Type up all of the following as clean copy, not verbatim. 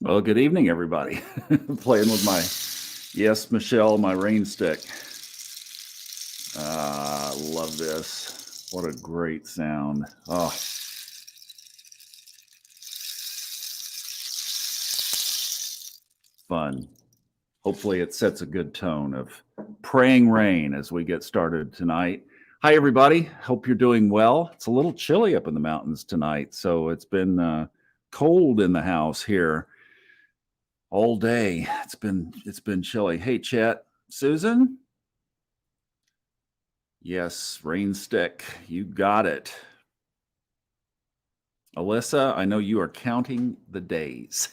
Well, good evening, everybody. Playing with Michelle, my rain stick. Love this. What a great sound. Oh, fun. Hopefully it sets a good tone of praying rain as we get started tonight. Hi, everybody. Hope you're doing well. It's a little chilly up in the mountains tonight, so it's been cold in the house here all day. It's been chilly. Hey, Chet, Susan. Yes, rain stick. You got it. Alyssa, I know you are counting the days.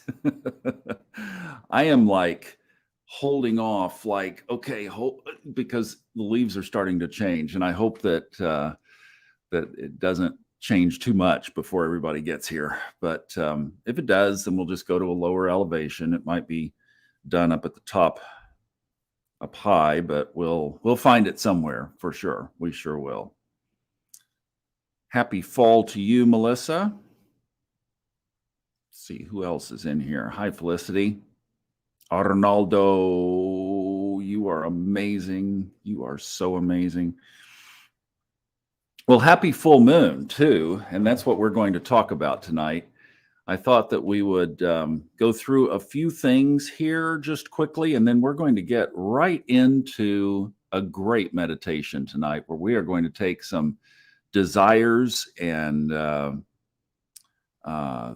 I am like holding off, like, okay, because the leaves are starting to change, and I hope that that it doesn't change too much before everybody gets here. But if it does, then we'll just go to a lower elevation. It might be done up at the top, up high, but we'll find it somewhere for sure. We sure will. Happy fall to you, Melissa. Let's see who else is in here. Hi, Felicity. Arnaldo, you are amazing. You are so amazing. Well, happy full moon too, and that's what we're going to talk about tonight. I thought that we would go through a few things here just quickly, and then we're going to get right into a great meditation tonight where we are going to take some desires and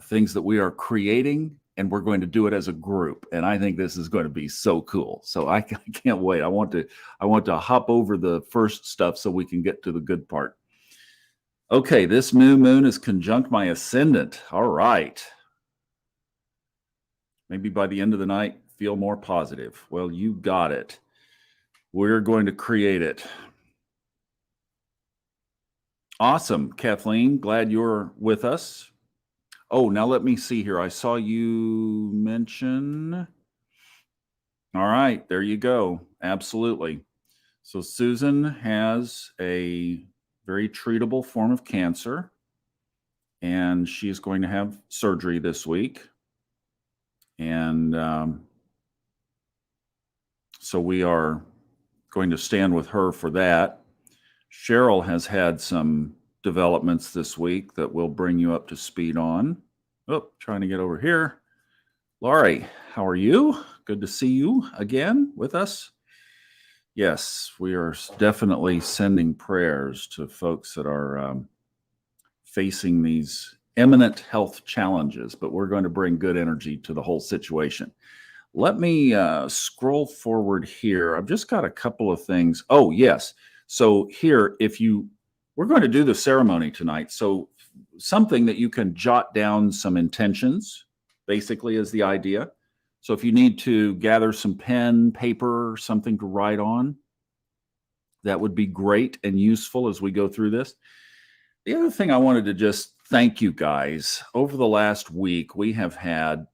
things that we are creating, and we're going to do it as a group. And I think this is going to be so cool. So I can't wait. I want to hop over the first stuff so we can get to the good part. Okay, this new moon is conjunct my ascendant. All right. Maybe by the end of the night, feel more positive. Well, you got it. We're going to create it. Awesome, Kathleen. Glad you're with us. Oh, now let me see here. I saw you mention. All right, there you go. Absolutely. So Susan has a very treatable form of cancer, and she's going to have surgery this week. And so we are going to stand with her for that. Cheryl has had some developments this week that we'll bring you up to speed on. Oh, trying to get over here. Laurie, how are you? Good to see you again with us. Yes, we are definitely sending prayers to folks that are facing these imminent health challenges, but we're going to bring good energy to the whole situation. Let me scroll forward here. I've just got a couple of things. Oh, yes. So here, we're going to do the ceremony tonight. So something that you can jot down some intentions, basically, is the idea. So if you need to gather some pen, paper, something to write on, that would be great and useful as we go through this. The other thing I wanted to just thank you guys. Over the last week, we have had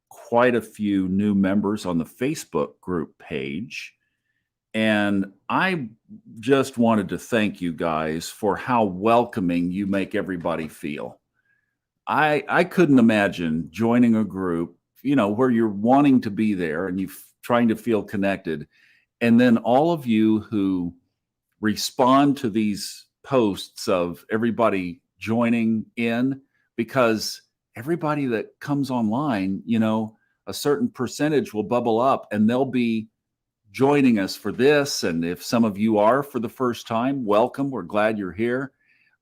quite a few new members on the Facebook group page. And I just wanted to thank you guys for how welcoming you make everybody feel. I couldn't imagine joining a group, where you're wanting to be there and you're trying to feel connected. And then all of you who respond to these posts of everybody joining in, because everybody that comes online, a certain percentage will bubble up and they'll be joining us for this. And if some of you are for the first time, welcome. We're glad you're here.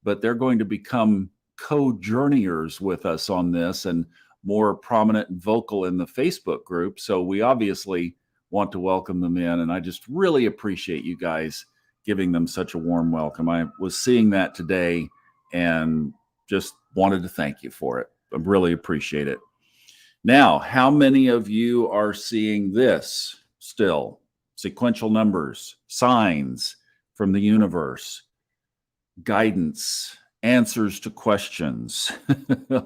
But they're going to become co-journeyers with us on this and more prominent and vocal in the Facebook group. So we obviously want to welcome them in. And I just really appreciate you guys giving them such a warm welcome. I was seeing that today and just wanted to thank you for it. I really appreciate it. Now, how many of you are seeing this still? Sequential numbers, signs from the universe, guidance, answers to questions,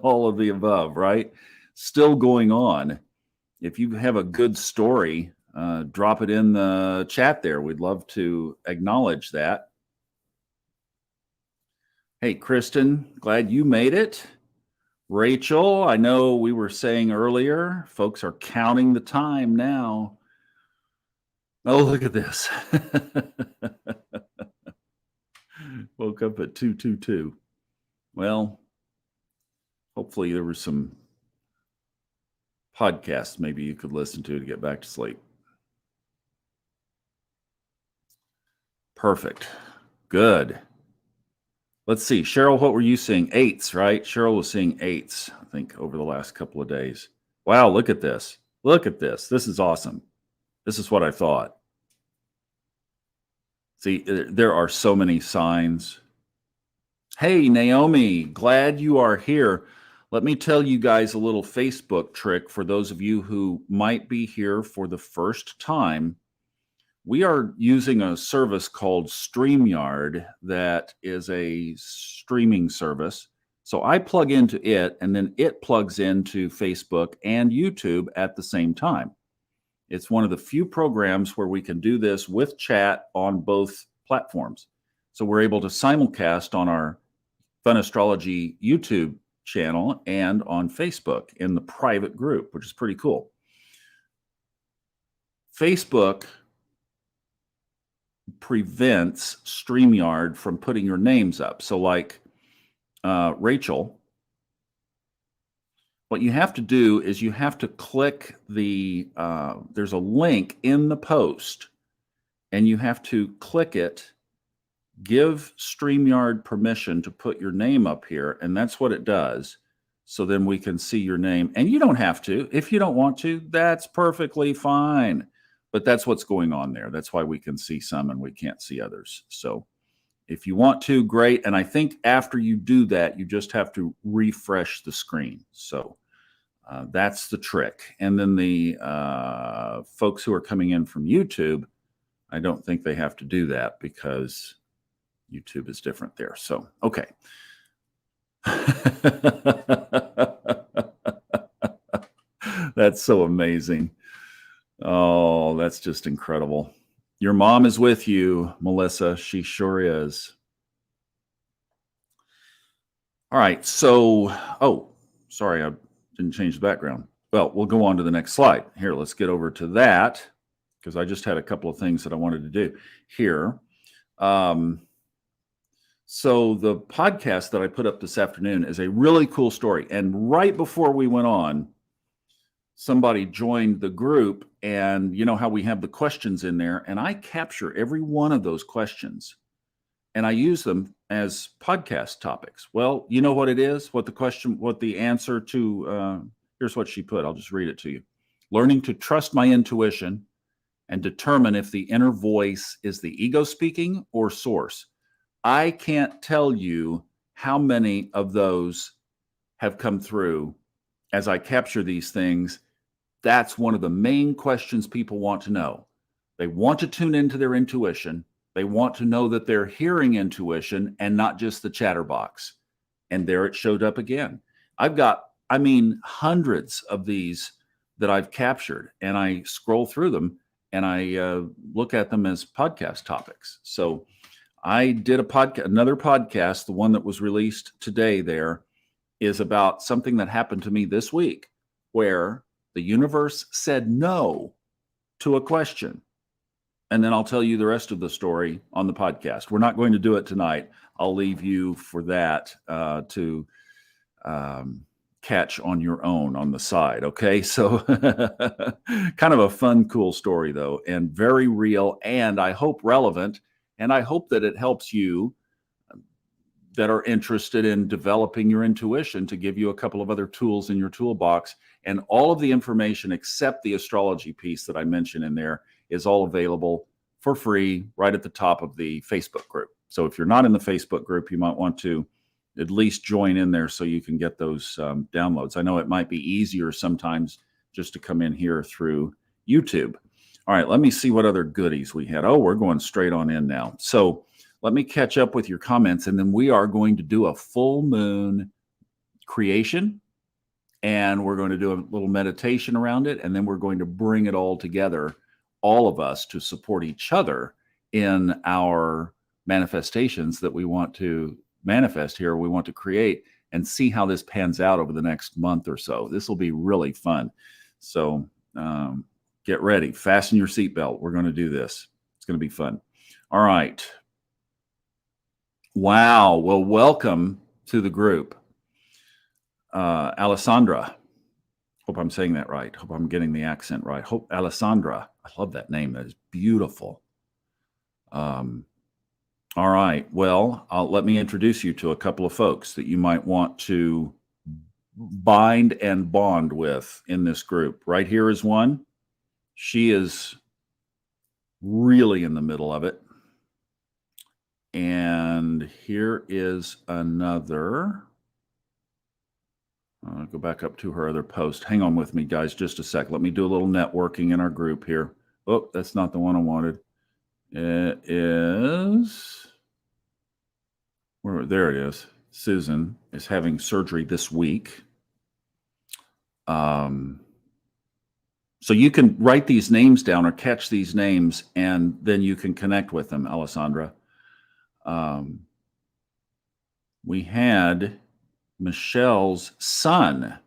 all of the above, right? Still going on. If you have a good story, drop it in the chat there. We'd love to acknowledge that. Hey, Kristen, glad you made it. Rachel, I know we were saying earlier, folks are counting the time now. Oh, look at this. Woke up at 2:22. Well, hopefully there were some podcasts maybe you could listen to get back to sleep. Perfect. Good. Let's see. Cheryl, what were you seeing? 8s, right? Cheryl was seeing 8s, I think, over the last couple of days. Wow, look at this. Look at this. This is awesome. This is what I thought. See, there are so many signs. Hey, Naomi, glad you are here. Let me tell you guys a little Facebook trick for those of you who might be here for the first time. We are using a service called StreamYard that is a streaming service. So I plug into it, and then it plugs into Facebook and YouTube at the same time. It's one of the few programs where we can do this with chat on both platforms. So we're able to simulcast on our Fun Astrology YouTube channel and on Facebook in the private group, which is pretty cool. Facebook prevents StreamYard from putting your names up. So like Rachel, what you have to do is you have to click there's a link in the post, and you have to click it, give StreamYard permission to put your name up here, and that's what it does. So then we can see your name. And you don't have to. If you don't want to, that's perfectly fine. But that's what's going on there. That's why we can see some and we can't see others. So if you want to, great. And I think after you do that, you just have to refresh the screen. So that's the trick. And then the folks who are coming in from YouTube, I don't think they have to do that because YouTube is different there. So, okay. That's so amazing. Oh, that's just incredible. Your mom is with you, Melissa. She sure is. All right. So, oh, sorry, I didn't change the background. Well, we'll go on to the next slide. Here, let's get over to that because I just had a couple of things that I wanted to do here. So the podcast that I put up this afternoon is a really cool story. And right before we went on, somebody joined the group, and you know how we have the questions in there, and I capture every one of those questions and I use them as podcast topics. Well, you know what it is, what the answer to, here's what she put. I'll just read it to you. Learning to trust my intuition and determine if the inner voice is the ego speaking or source. I can't tell you how many of those have come through as I capture these things. That's one of the main questions people want to know. They want to tune into their intuition. They want to know that they're hearing intuition and not just the chatterbox. And there it showed up again. I've got, hundreds of these that I've captured, and I scroll through them and I look at them as podcast topics. So I did another podcast. The one that was released today there is about something that happened to me this week where the universe said no to a question. And then I'll tell you the rest of the story on the podcast. We're not going to do it tonight. I'll leave you for that to catch on your own on the side. Okay. So kind of a fun, cool story though, and very real, and I hope relevant. And I hope that it helps you that are interested in developing your intuition to give you a couple of other tools in your toolbox. And all of the information except the astrology piece that I mentioned in there is all available for free right at the top of the Facebook group. So if you're not in the Facebook group, you might want to at least join in there so you can get those downloads. I know it might be easier sometimes just to come in here through YouTube. All right, let me see what other goodies we had. Oh, we're going straight on in now. So let me catch up with your comments, and then we are going to do a full moon creation, and we're going to do a little meditation around it, and then we're going to bring it all together, all of us, to support each other in our manifestations that we want to manifest here, we want to create, and see how this pans out over the next month or so. This will be really fun. So get ready. Fasten your seatbelt. We're going to do this. It's going to be fun. All right. Wow. Well, welcome to the group. Alessandra. Hope I'm saying that right. Hope I'm getting the accent right. Hope Alessandra. I love that name. That is beautiful. All right. Well, let me introduce you to a couple of folks that you might want to bind and bond with in this group. Right here is one. She is really in the middle of it. And here is another. I'll go back up to her other post. Hang on with me, guys, just a sec. Let me do a little networking in our group here. Oh, that's not the one I wanted. It is, there it is. Susan is having surgery this week. So you can write these names down or catch these names, and then you can connect with them, Alessandra. We had Michelle's son,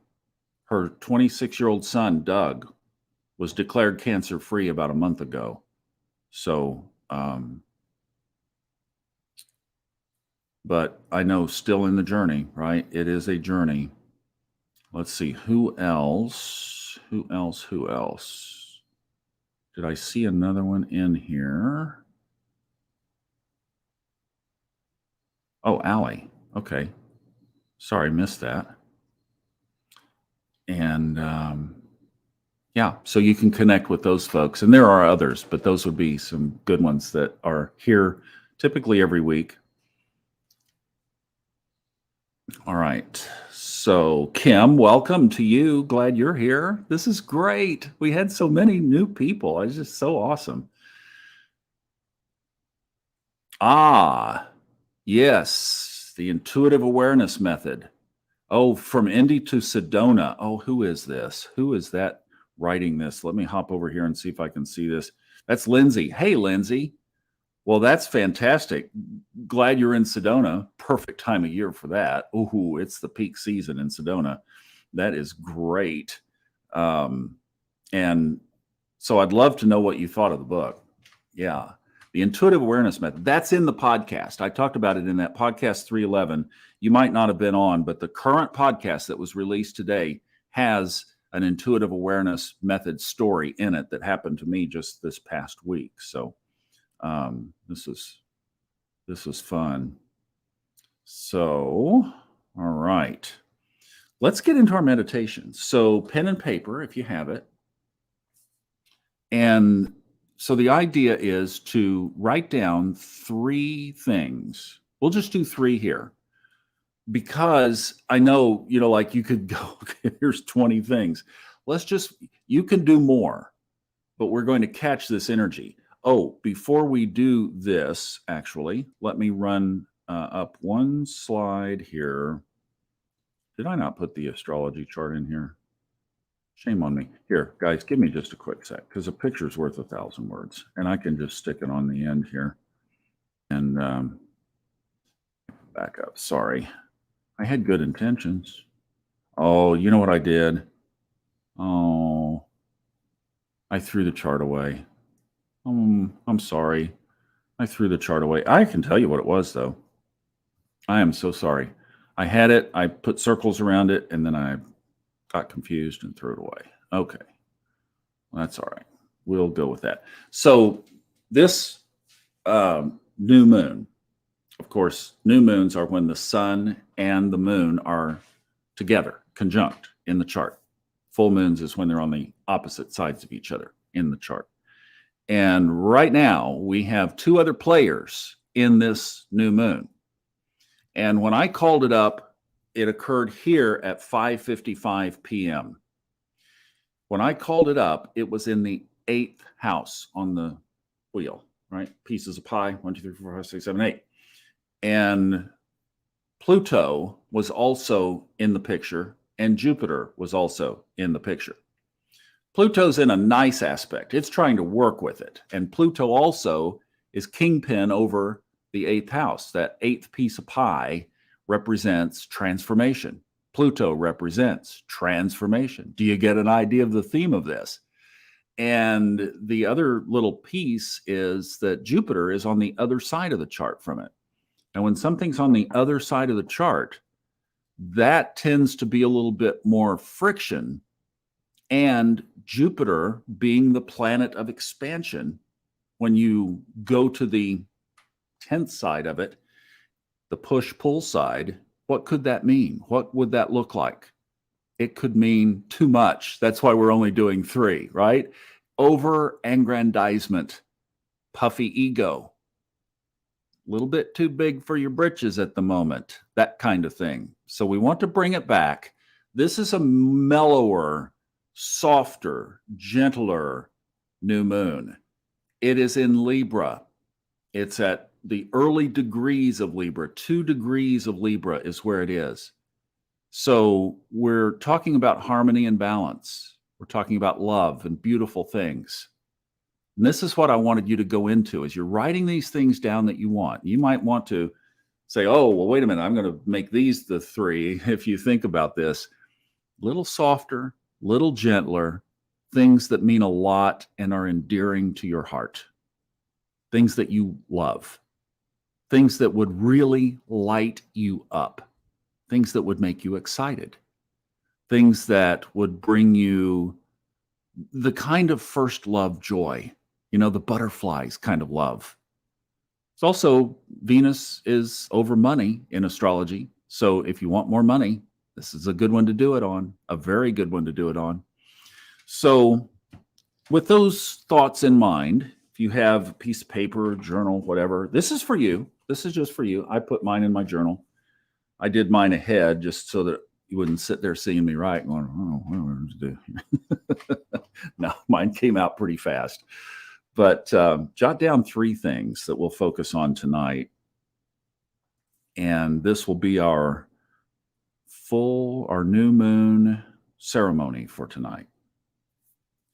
her 26-year-old son, Doug, was declared cancer-free about a month ago. So, but I know still in the journey, right? It is a journey. Let's see, who else? Who else? Did I see another one in here? Oh, Allie. Okay. Sorry, missed that. And yeah, so you can connect with those folks. And there are others, but those would be some good ones that are here typically every week. All right. So Kim, welcome to you. Glad you're here. This is great. We had so many new people. It's just so awesome. Ah, yes. The intuitive awareness method. Oh, from Indy to Sedona. Oh, who is this? Who is that writing this? Let me hop over here and see if I can see this. That's Lindsay. Hey, Lindsay. Well, that's fantastic. Glad you're in Sedona. Perfect time of year for that. Ooh, it's the peak season in Sedona. That is great. And so I'd love to know what you thought of the book. Yeah. The intuitive awareness method. That's in the podcast. I talked about it in that podcast 311. You might not have been on, but the current podcast that was released today has an intuitive awareness method story in it that happened to me just this past week. So this was fun. So, all right, let's get into our meditation. So pen and paper, if you have it. And so the idea is to write down 3 things. We'll just do 3 here, because I know, like you could go, okay, here's 20 things. You can do more, but we're going to catch this energy. Oh, before we do this, actually, let me run up one slide here. Did I not put the astrology chart in here? Shame on me. Here, guys, give me just a quick sec, because a picture's worth 1,000 words, and I can just stick it on the end here. And back up. Sorry. I had good intentions. Oh, you know what I did? Oh, I threw the chart away. I'm sorry. I threw the chart away. I can tell you what it was, though. I am so sorry. I had it. I put circles around it, and then I got confused and threw it away. Okay. Well, that's all right. We'll go with that. So this new moon, of course, new moons are when the sun and the moon are together, conjunct in the chart. Full moons is when they're on the opposite sides of each other in the chart. And right now we have 2 other players in this new moon. And when I called it up, it occurred here at 5:55 p.m. When I called it up, it was in the 8th house on the wheel, right? Pieces of pie, 1, 2, 3, 4, 5, 6, 7, 8. And Pluto was also in the picture, and Jupiter was also in the picture. Pluto's in a nice aspect. It's trying to work with it. And Pluto also is kingpin over the 8th house, that 8th piece of pie represents transformation. Pluto represents transformation. Do you get an idea of the theme of this? And the other little piece is that Jupiter is on the other side of the chart from it. And when something's on the other side of the chart, that tends to be a little bit more friction. And Jupiter, being the planet of expansion, when you go to the 10th side of it, the push-pull side, what could that mean? What would that look like? It could mean too much. That's why we're only doing 3, right? Over-aggrandizement, puffy ego, a little bit too big for your britches at the moment, that kind of thing. So we want to bring it back. This is a mellower, softer, gentler new moon. It is in Libra. It's at the early degrees of Libra. 2 degrees of Libra is where it is. So we're talking about harmony and balance. We're talking about love and beautiful things. And this is what I wanted you to go into as you're writing these things down that you want. You might want to say, oh, well, wait a minute, I'm going to make these the 3. If you think about this, little softer, little gentler, things that mean a lot and are endearing to your heart, things that you love, things that would really light you up, things that would make you excited, things that would bring you the kind of first love joy, the butterflies kind of love. It's also, Venus is over money in astrology. So if you want more money, this is a good one to do it on, a very good one to do it on. So with those thoughts in mind, if you have a piece of paper, journal, whatever, this is for you. This is just for you. I put mine in my journal. I did mine ahead just so that you wouldn't sit there seeing me write and going, oh, what am I going to do? No, mine came out pretty fast. But jot down 3 things that we'll focus on tonight. And this will be our new moon ceremony for tonight.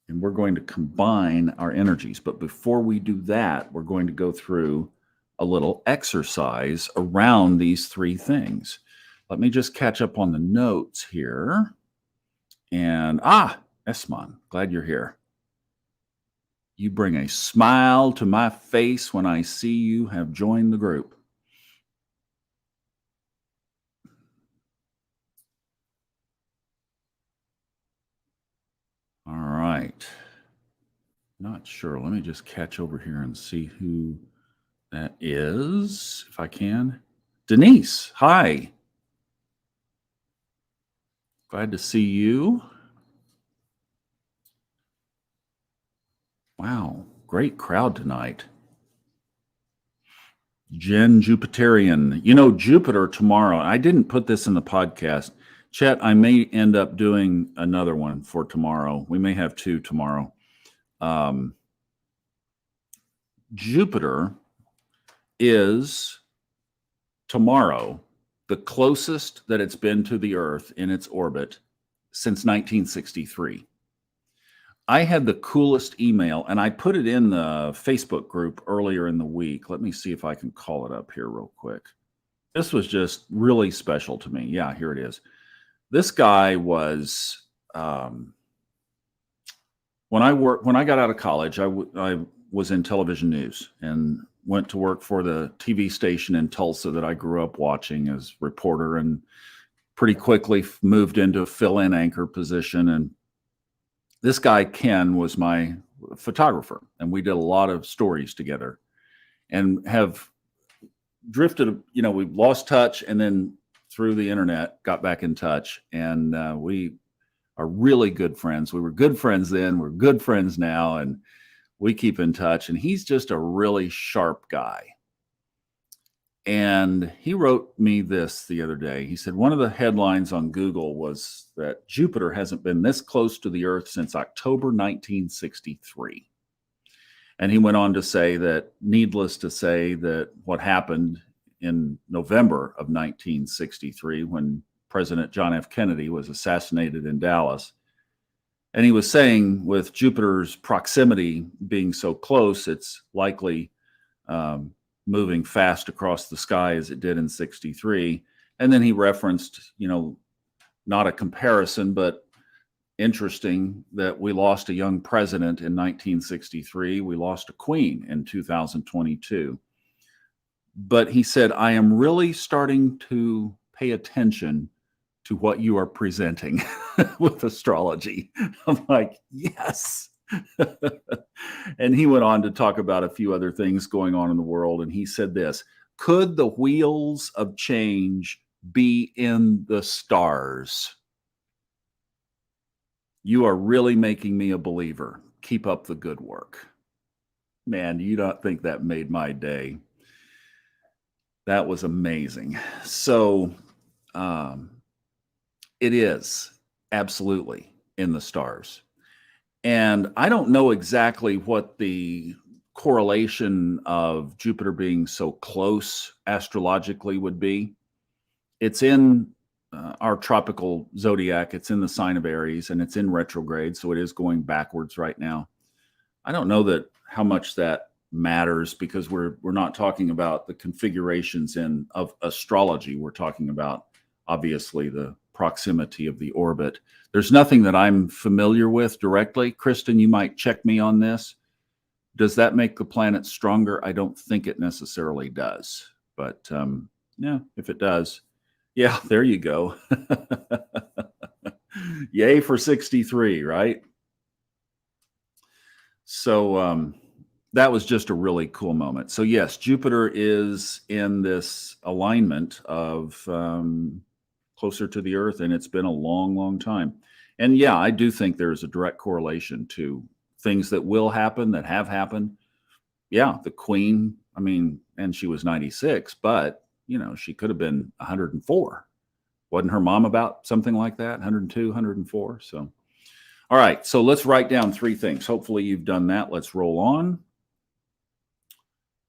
And we're going to combine our energies. But before we do that, we're going to go through a little exercise around these 3 things. Let me just catch up on the notes here. And, Esmon, glad you're here. You bring a smile to my face when I see you have joined the group. All right. Not sure. Let me just catch over here and see who that is, if I can. Denise, hi. Glad to see you. Wow, great crowd tonight. Jen Jupiterian. Jupiter tomorrow, I didn't put this in the podcast. Chet, I may end up doing another one for tomorrow. We may have 2 tomorrow. Jupiter is tomorrow the closest that it's been to the Earth in its orbit since 1963. I had the coolest email, and I put it in the Facebook group earlier in the week. Let me see if I can call it up here real quick. This was just really special to me. Yeah, here it is. This guy was, when I got out of college, I was in television news and went to work for the TV station in Tulsa that I grew up watching as reporter, and pretty quickly moved into a fill-in anchor position. And this guy, Ken, was my photographer, and we did a lot of stories together and have drifted, we lost touch, and then through the internet got back in touch, and we are really good friends. We were good friends then, we're good friends now, and we keep in touch. And he's just a really sharp guy. And he wrote me this the other day. He said, one of the headlines on Google was that Jupiter hasn't been this close to the Earth since October 1963. And he went on to say that, needless to say, that what happened in November of 1963, when President John F. Kennedy was assassinated in Dallas, and he was saying with Jupiter's proximity being so close, it's likely moving fast across the sky as it did in 63. And then he referenced, not a comparison, but interesting that we lost a young president in 1963. We lost a queen in 2022. But he said, I am really starting to pay attention to what you are presenting with astrology. I'm like, yes. And he went on to talk about a few other things going on in the world. And he said this: could the wheels of change be in the stars? You are really making me a believer. Keep up the good work. Man, you don't think that made my day. That was amazing. So it is absolutely in the stars. And I don't know exactly what the correlation of Jupiter being so close astrologically would be. It's in our tropical zodiac. It's in the sign of Aries, and it's in retrograde, so it is going backwards right now. I don't know that how much that matters, because we're not talking about the configurations of astrology. We're talking about, obviously, the proximity of the orbit. There's nothing that I'm familiar with directly. Kristen, you might check me on this. Does that make the planet stronger? I don't think it necessarily does, but yeah, if it does, yeah, there you go. Yay for 63, right? So that was just a really cool moment. So yes, Jupiter is in this alignment of closer to the Earth, and it's been a long, long time. And yeah, I do think there's a direct correlation to things that will happen, that have happened. Yeah, the Queen, I mean, and she was 96, but she could have been 104. Wasn't her mom about something like that? 102, 104. So, all right. So let's write down 3 things. Hopefully you've done that. Let's roll on.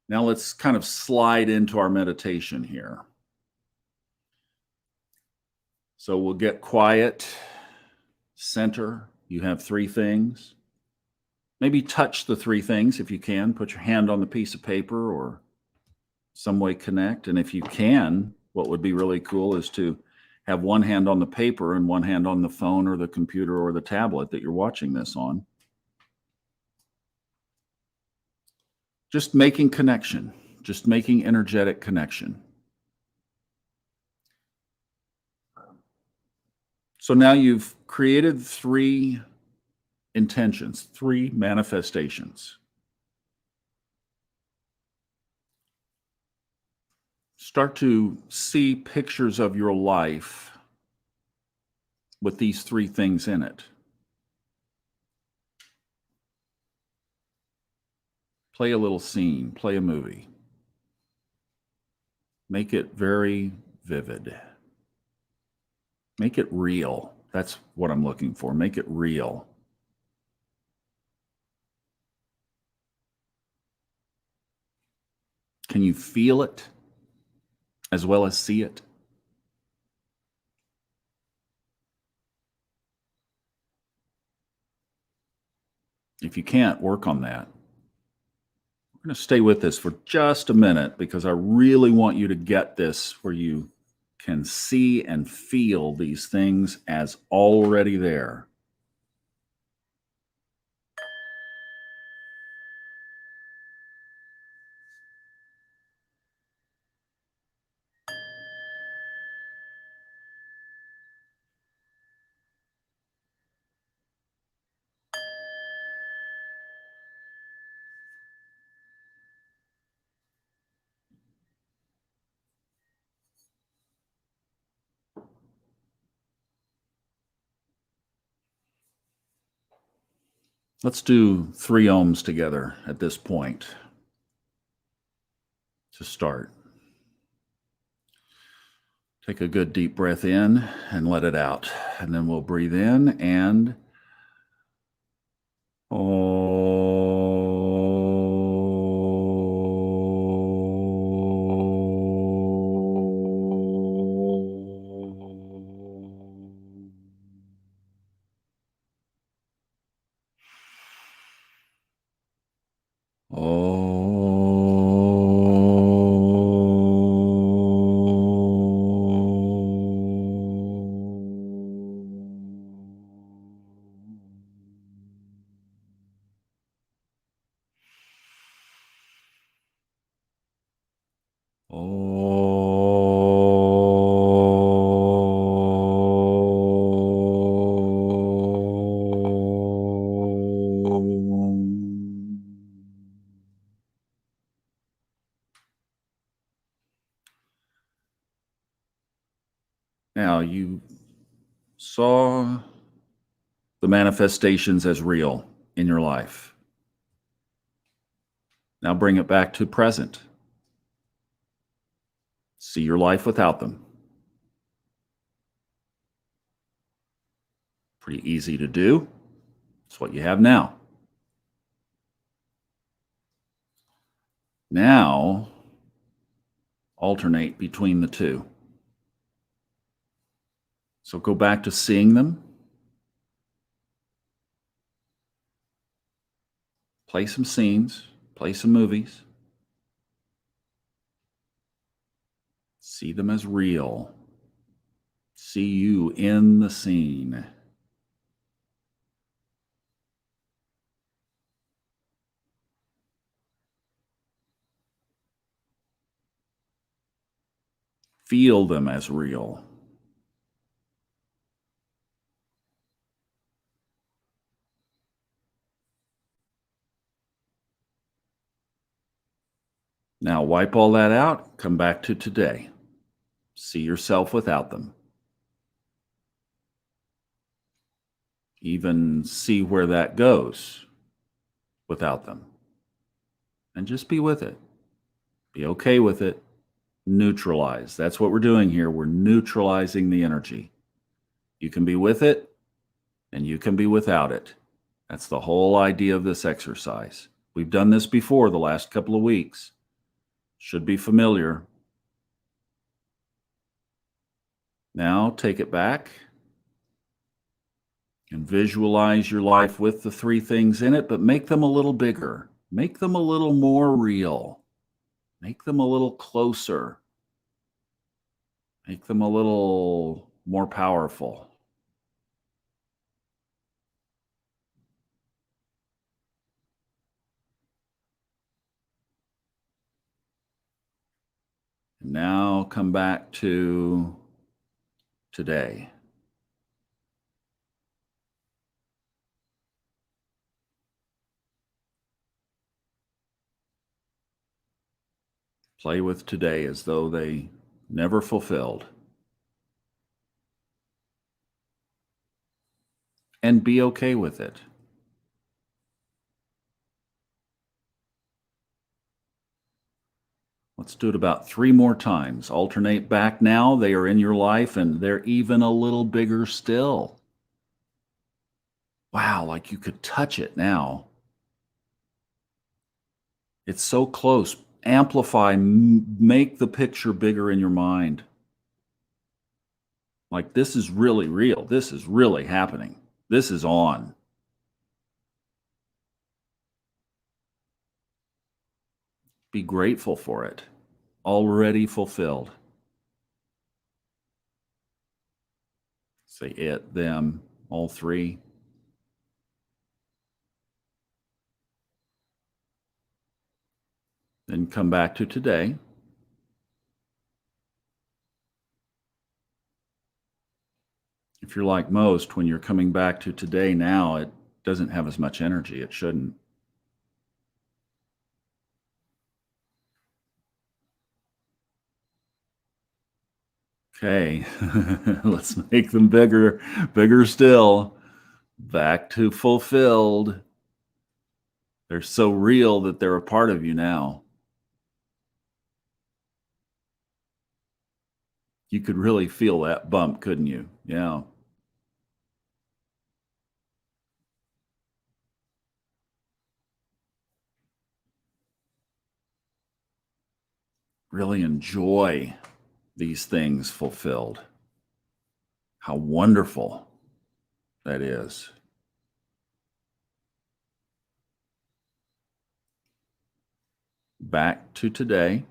Now let's kind of slide into our meditation here. So we'll get quiet, center. You have 3 things. Maybe touch the 3 things if you can. Put your hand on the piece of paper or some way connect. And if you can, what would be really cool is to have one hand on the paper and one hand on the phone or the computer or the tablet that you're watching this on. Just making connection, just making energetic connection. So now you've created 3 intentions, 3 manifestations. Start to see pictures of your life with these 3 things in it. Play a little scene, play a movie. Make it very vivid. Make it real. That's what I'm looking for. Make it real. Can you feel it as well as see it? If you can't, work on that. We're going to stay with this for just a minute because I really want you to get this where you can see and feel these things as already there. Let's do 3 ohms together at this point to start. Take a good deep breath in and let it out. And then we'll breathe in and Oh. Now you saw the manifestations as real in your life. Now bring it back to present. See your life without them. Pretty easy to do. It's what you have now. Now, alternate between the two. So go back to seeing them. Play some scenes, play some movies. See them as real. See you in the scene. Feel them as real. Now wipe all that out, come back to today. See yourself without them. Even see where that goes without them. And just be with it. Be okay with it. Neutralize. That's what we're doing here. We're neutralizing the energy. You can be with it and you can be without it. That's the whole idea of this exercise. We've done this before the last couple of weeks. Should be familiar. Now take it back and visualize your life with the three things in it, but make them a little bigger. Make them a little more real. Make them a little closer. Make them a little more powerful. And now come back to today. Play with today as though they never fulfilled. And be okay with it. Let's do it about 3 more times. Alternate back now. They are in your life and they're even a little bigger still. Wow, like you could touch it now. It's so close. Amplify, make the picture bigger in your mind. Like this is really real. This is really happening. This is on. Be grateful for it. Already fulfilled. Say it, them, all three. Then come back to today. If you're like most, when you're coming back to today now, it doesn't have as much energy. It shouldn't. Okay, let's make them bigger, bigger still. Back to fulfilled. They're so real that they're a part of you now. You could really feel that bump, couldn't you? Yeah. Really enjoy these things fulfilled. How wonderful that is. Back to today.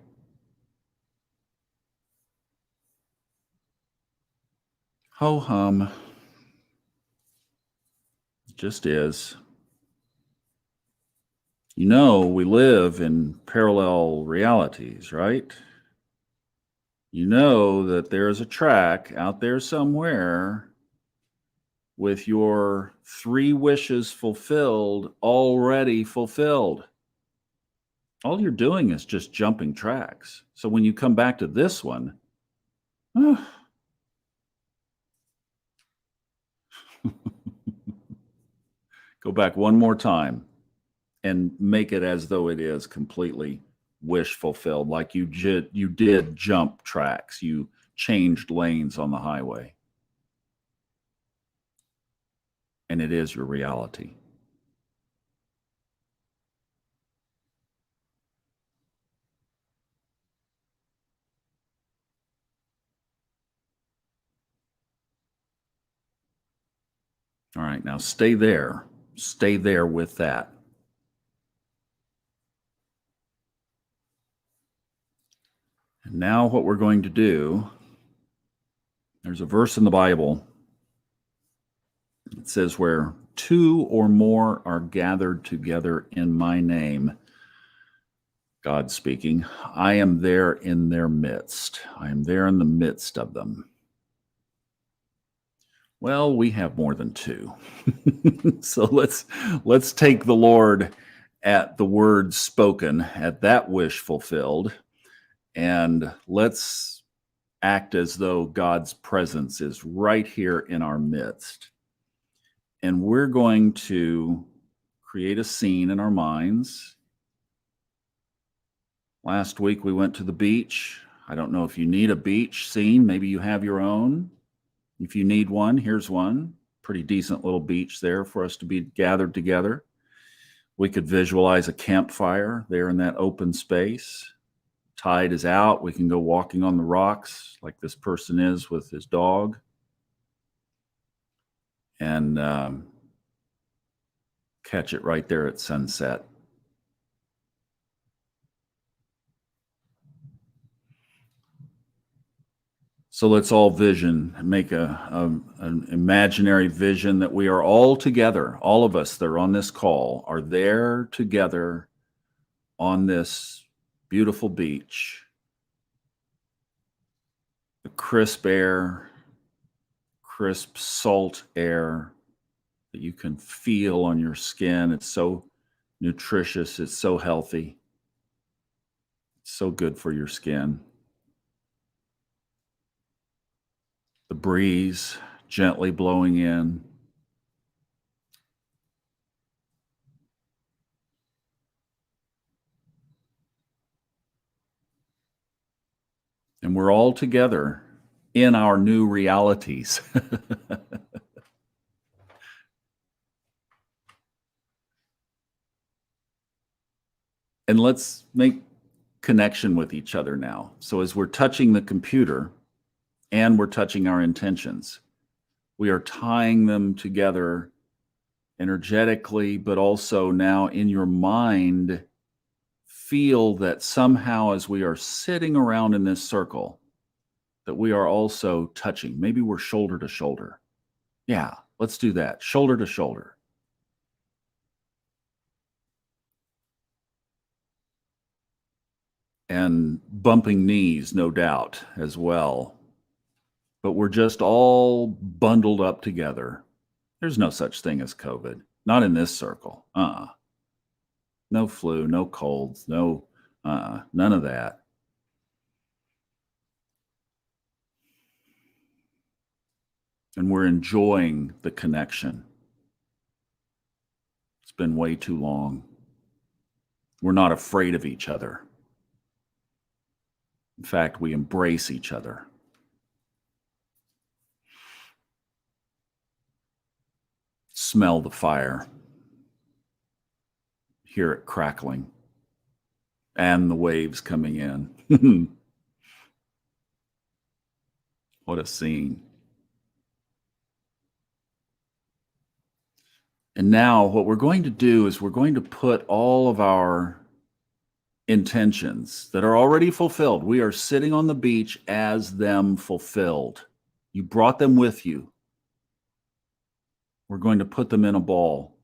Ho hum. Just is. You know, we live in parallel realities, right? You know that there is a track out there somewhere with your 3 wishes fulfilled, already fulfilled. All you're doing is just jumping tracks. So when you come back to this one, go back one more time and make it as though it is completely wish fulfilled, like you did jump tracks, you changed lanes on the highway, and it is your reality. All right, now stay there. Stay there with that. And now what we're going to do, there's a verse in the Bible. It says, where 2 or more are gathered together in my name, God speaking, I am there in their midst. I am there in the midst of them. Well, we have more than 2. So let's take the Lord at the word spoken, at that wish fulfilled, and let's act as though God's presence is right here in our midst. And we're going to create a scene in our minds. Last week we went to the beach. I don't know if you need a beach scene. Maybe you have your own. If you need one, here's one. Pretty decent little beach there for us to be gathered together. We could visualize a campfire there in that open space. Tide is out. We can go walking on the rocks like this person is with his dog. And catch it right there at sunset. So let's all make an imaginary vision that we are all together. All of us that are on this call are there together on this beautiful beach. The crisp air, crisp salt air that you can feel on your skin. It's so nutritious. It's so healthy. It's so good for your skin. The breeze gently blowing in. And we're all together in our new realities. And let's make connection with each other now. So as we're touching the computer and we're touching our intentions, we are tying them together energetically, but also now in your mind, feel that somehow as we are sitting around in this circle, that we are also touching. Maybe we're shoulder to shoulder. Yeah, let's do that. Shoulder to shoulder. And bumping knees, no doubt, as well. But we're just all bundled up together. There's no such thing as COVID. Not in this circle. No flu, no colds, none of that. And we're enjoying the connection. It's been way too long. We're not afraid of each other. In fact, we embrace each other. Smell the fire. Hear it crackling. And the waves coming in. What a scene. And now what we're going to do is we're going to put all of our intentions that are already fulfilled. We are sitting on the beach as them fulfilled. You brought them with you. We're going to put them in a ball.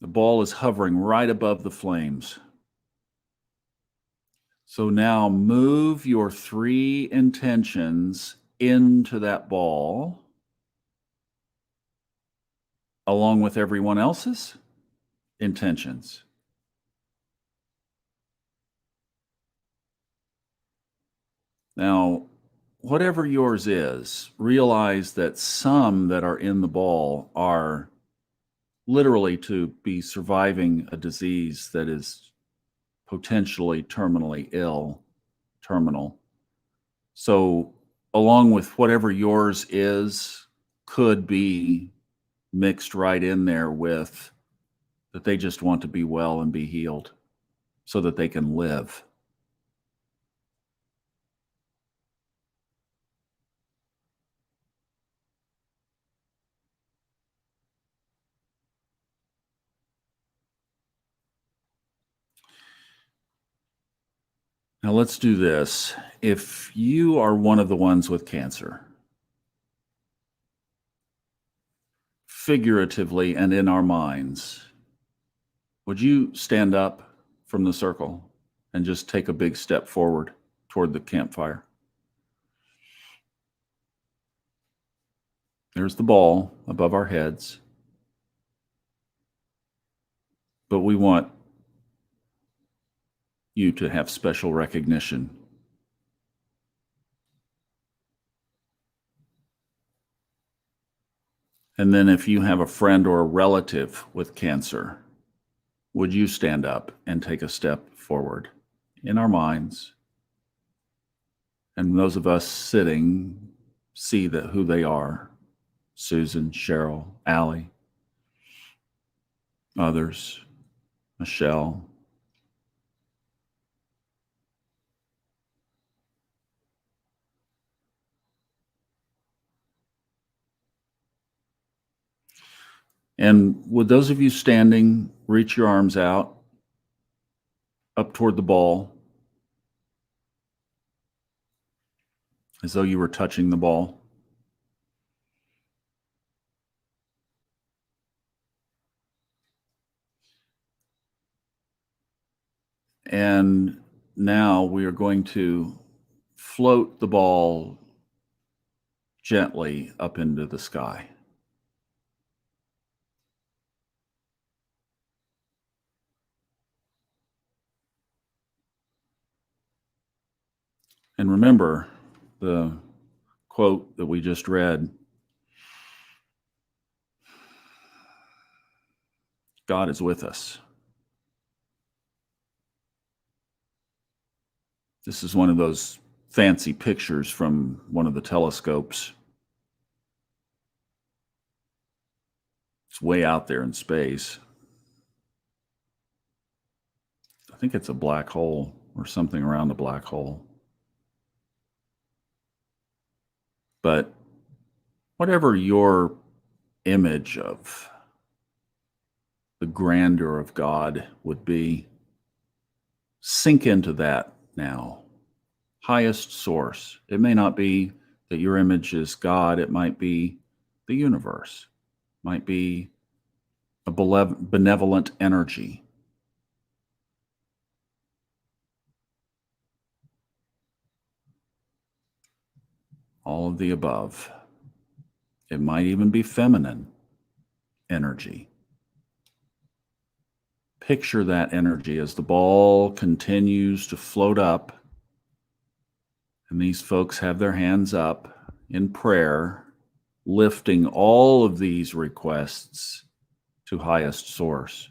The ball is hovering right above the flames. So now move your 3 intentions into that ball along with everyone else's intentions. Now, whatever yours is, realize that some that are in the ball are literally to be surviving a disease that is potentially terminally ill, terminal. So, along with whatever yours is, could be mixed right in there with that they just want to be well and be healed so that they can live. Now, let's do this. If you are one of the ones with cancer, figuratively and in our minds, would you stand up from the circle and just take a big step forward toward the campfire? There's the ball above our heads, but we want you to have special recognition. And then if you have a friend or a relative with cancer, would you stand up and take a step forward in our minds? And those of us sitting see who they are: Susan, Cheryl, Allie, others, Michelle. And would those of you standing reach your arms out up toward the ball as though you were touching the ball? And now we are going to float the ball gently up into the sky. And remember the quote that we just read: God is with us. This is one of those fancy pictures from one of the telescopes. It's way out there in space. I think it's a black hole or something around a black hole. But whatever your image of the grandeur of God would be, sink into that now. Highest source. It may not be that your image is God. It might be the universe. It might be a benevolent energy. All of the above. It might even be feminine energy. Picture that energy as the ball continues to float up, and these folks have their hands up in prayer, lifting all of these requests to highest source.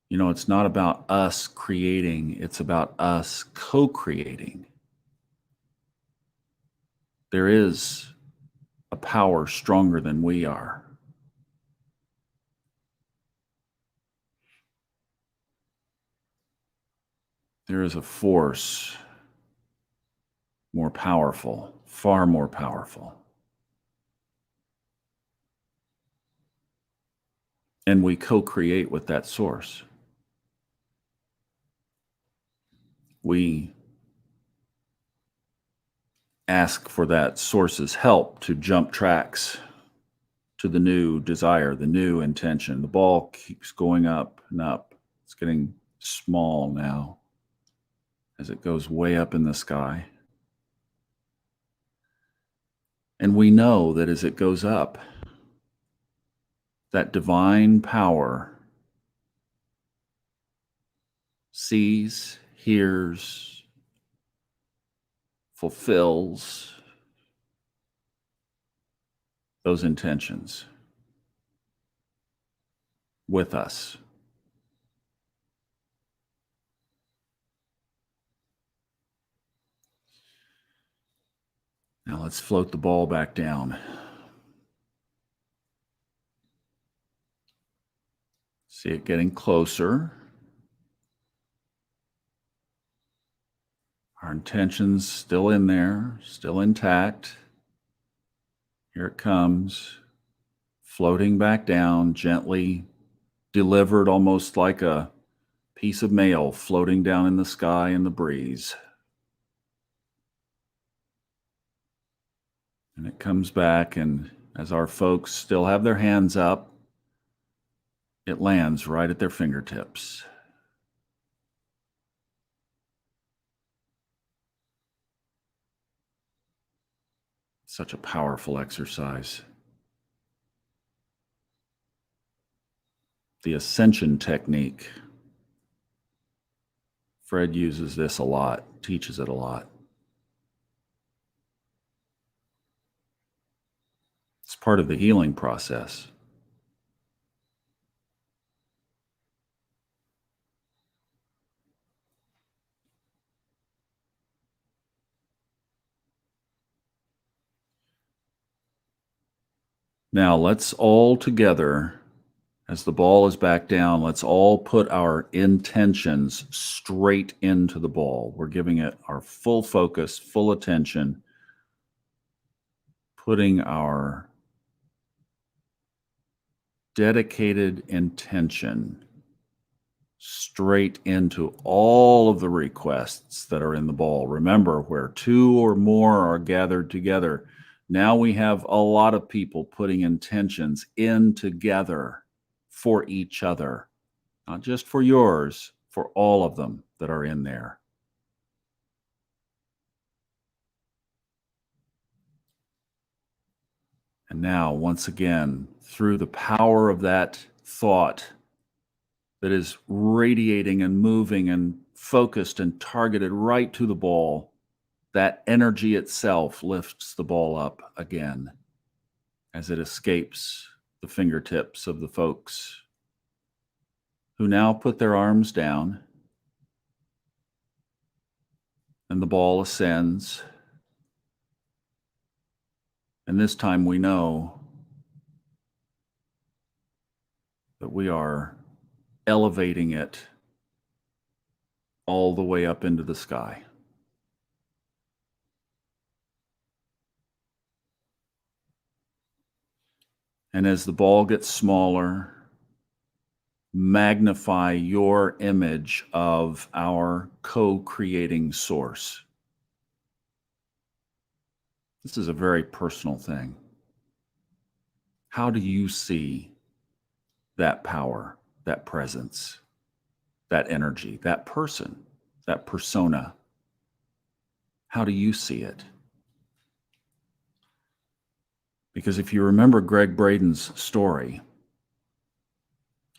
You know, it's not about us creating, it's about us co-creating. There is a power stronger than we are. There is a force more powerful, far more powerful. And we co-create with that source. We ask for that source's help to jump tracks to the new desire, the new intention. The ball keeps going up and up. It's getting small now as it goes way up in the sky. And we know that as it goes up, that divine power sees, hears, fulfills those intentions with us. Now let's float the ball back down. See it getting closer. Our intentions still in there, still intact. Here it comes, floating back down, gently delivered, almost like a piece of mail floating down in the sky in the breeze. And it comes back, and as our folks still have their hands up, it lands right at their fingertips. Such a powerful exercise. The ascension technique. Fred uses this a lot, teaches it a lot. It's part of the healing process. Now let's all together, as the ball is back down, let's all put our intentions straight into the ball. We're giving it our full focus, full attention, putting our dedicated intention straight into all of the requests that are in the ball. Remember, where two or more are gathered together, now we have a lot of people putting intentions in together for each other, not just for yours, for all of them that are in there. And now, once again, through the power of that thought that is radiating and moving and focused and targeted right to the ball, that energy itself lifts the ball up again as it escapes the fingertips of the folks who now put their arms down, and the ball ascends. And this time we know that we are elevating it all the way up into the sky. And as the ball gets smaller, magnify your image of our co-creating source. This is a very personal thing. How do you see that power, that presence, that energy, that person, that persona? How do you see it? Because if you remember Greg Braden's story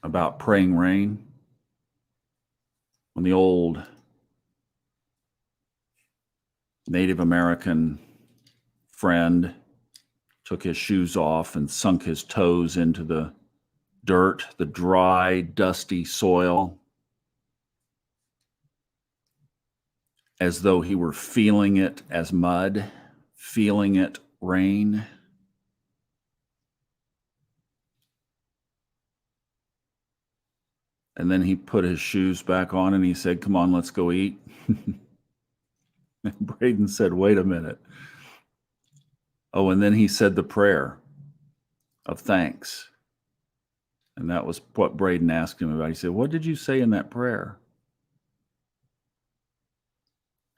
about praying rain, when the old Native American friend took his shoes off and sunk his toes into the dirt, the dry, dusty soil, as though he were feeling it as mud, feeling it rain. And then he put his shoes back on and he said, "Come on, let's go eat." And Braden said, "Wait a minute." Oh, and then he said the prayer of thanks. And that was what Braden asked him about. He said, "What did you say in that prayer?"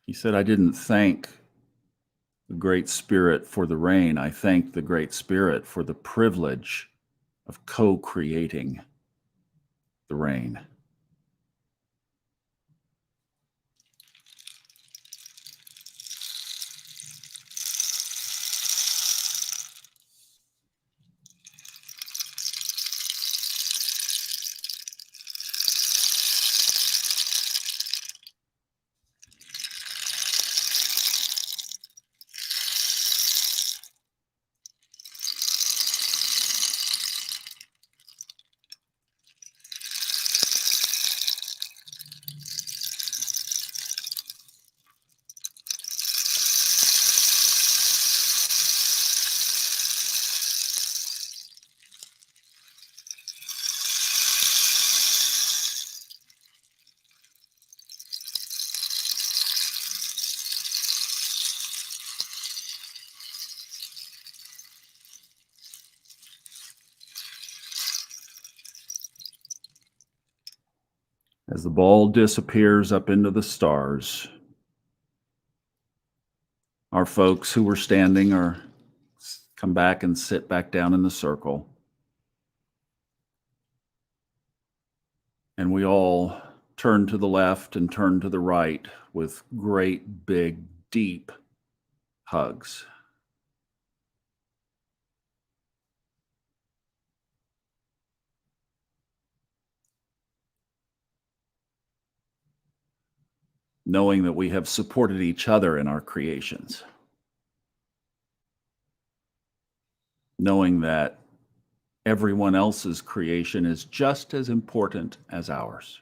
He said, "I didn't thank the Great Spirit for the rain. I thanked the Great Spirit for the privilege of co-creating the rain." As the ball disappears up into the stars, our folks who were standing come back and sit back down in the circle. And we all turn to the left and turn to the right with great, big, deep hugs. Knowing that we have supported each other in our creations. Knowing that everyone else's creation is just as important as ours.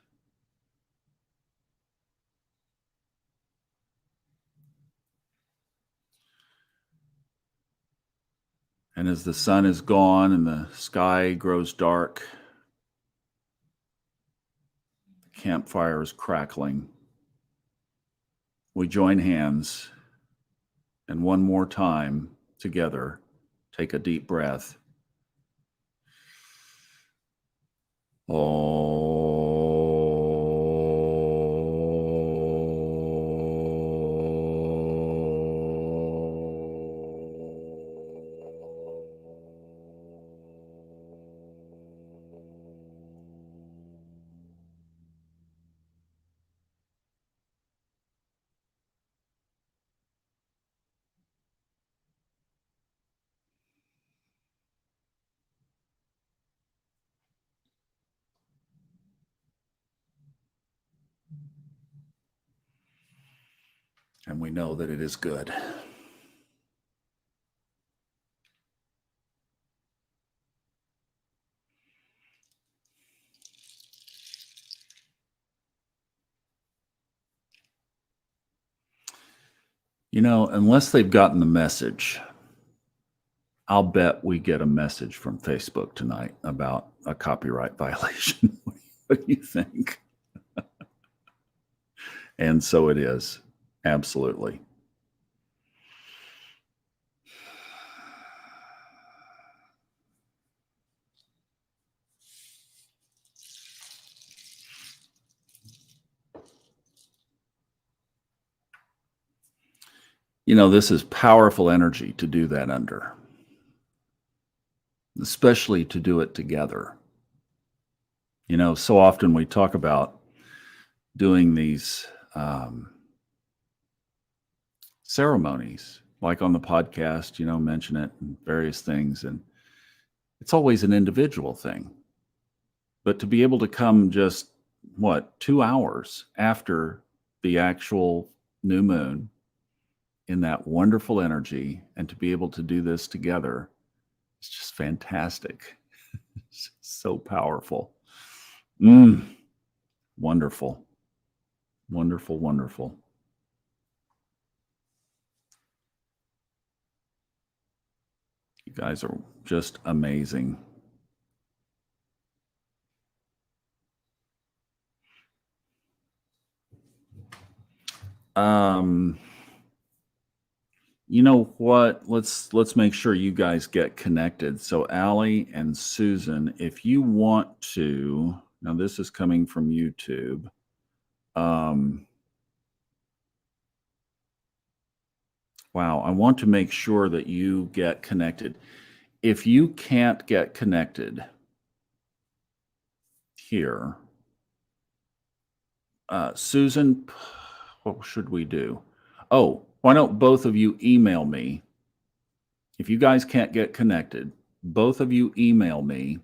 And as the sun is gone and the sky grows dark, the campfire is crackling, we join hands and one more time together take a deep breath. And we know that it is good. You know, unless they've gotten the message, I'll bet we get a message from Facebook tonight about a copyright violation. What do you think? And so it is. Absolutely. You know, this is powerful energy to do that under, especially to do it together. You know, so often we talk about doing these ceremonies, like on the podcast, you know, mention it and various things. And it's always an individual thing. But to be able to come just, 2 hours after the actual new moon in that wonderful energy and to be able to do this together, it's just fantastic. It's so powerful. Wonderful. Wonderful, wonderful. You guys are just amazing. You know what? Let's make sure you guys get connected. So Allie and Susan, if you want to, now this is coming from YouTube. Wow, I want to make sure that you get connected. If you can't get connected here, Susan, what should we do? Oh, why don't both of you email me? If you guys can't get connected, both of you email me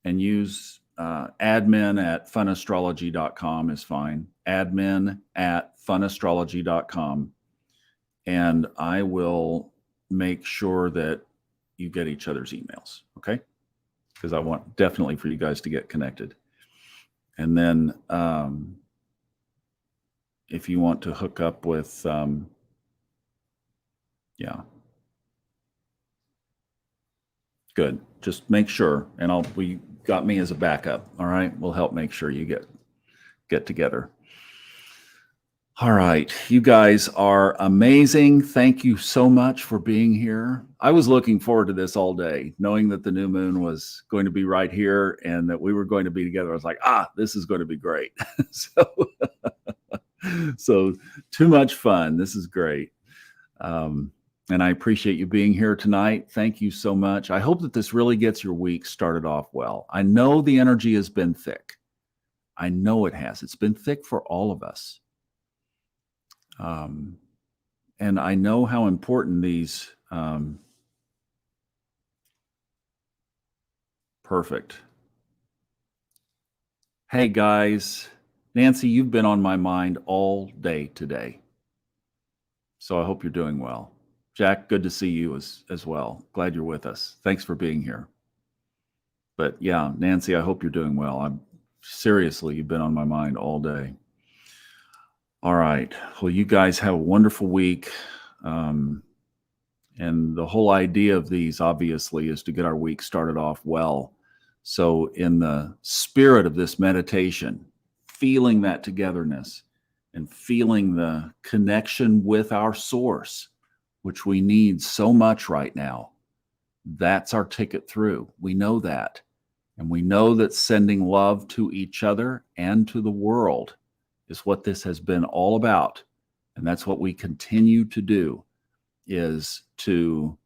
and use admin@funastrology.com is fine. Admin@funastrology.com. And I will make sure that you get each other's emails, okay? Because I want definitely for you guys to get connected. And then if you want to hook up with, yeah. Good. Just make sure, and we got me as a backup. All right. We'll help make sure you get together. All right. You guys are amazing. Thank you so much for being here. I was looking forward to this all day, knowing that the new moon was going to be right here and that we were going to be together. I was like, this is going to be great. so, so too much fun. This is great. And I appreciate you being here tonight. Thank you so much. I hope that this really gets your week started off well. I know the energy has been thick. I know it has. It's been thick for all of us. And I know how important these, perfect. Hey guys, Nancy, you've been on my mind all day today. So I hope you're doing well. Jack, good to see you as well. Glad you're with us. Thanks for being here. But yeah, Nancy, I hope you're doing well. Seriously, you've been on my mind all day. All right. Well, you guys have a wonderful week. And the whole idea of these, obviously, is to get our week started off well. So in the spirit of this meditation, feeling that togetherness and feeling the connection with our source, which we need so much right now, that's our ticket through. We know that. And we know that sending love to each other and to the world is what this has been all about. And that's what we continue to do, is to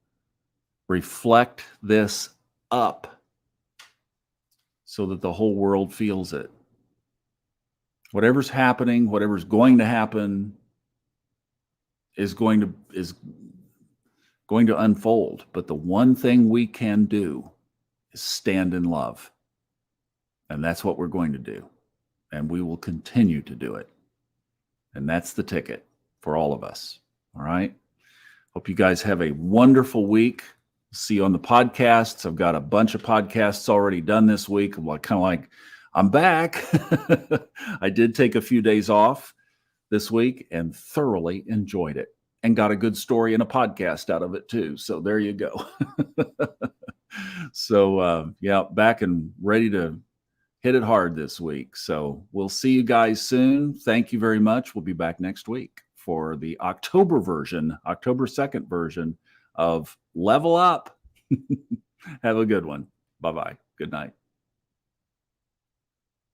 reflect this up so that the whole world feels it. Whatever's happening, whatever's going to happen is going to unfold. But the one thing we can do is stand in love. And that's what we're going to do. And we will continue to do it. And that's the ticket for all of us. All right. Hope you guys have a wonderful week. See you on the podcasts. I've got a bunch of podcasts already done this week. I'm I'm back. I did take a few days off this week and thoroughly enjoyed it and got a good story and a podcast out of it too. So there you go. So back and ready to hit it hard this week. So we'll see you guys soon. Thank you very much. We'll be back next week for the October 2nd version of Level Up. Have a good one. Bye-bye. Good night.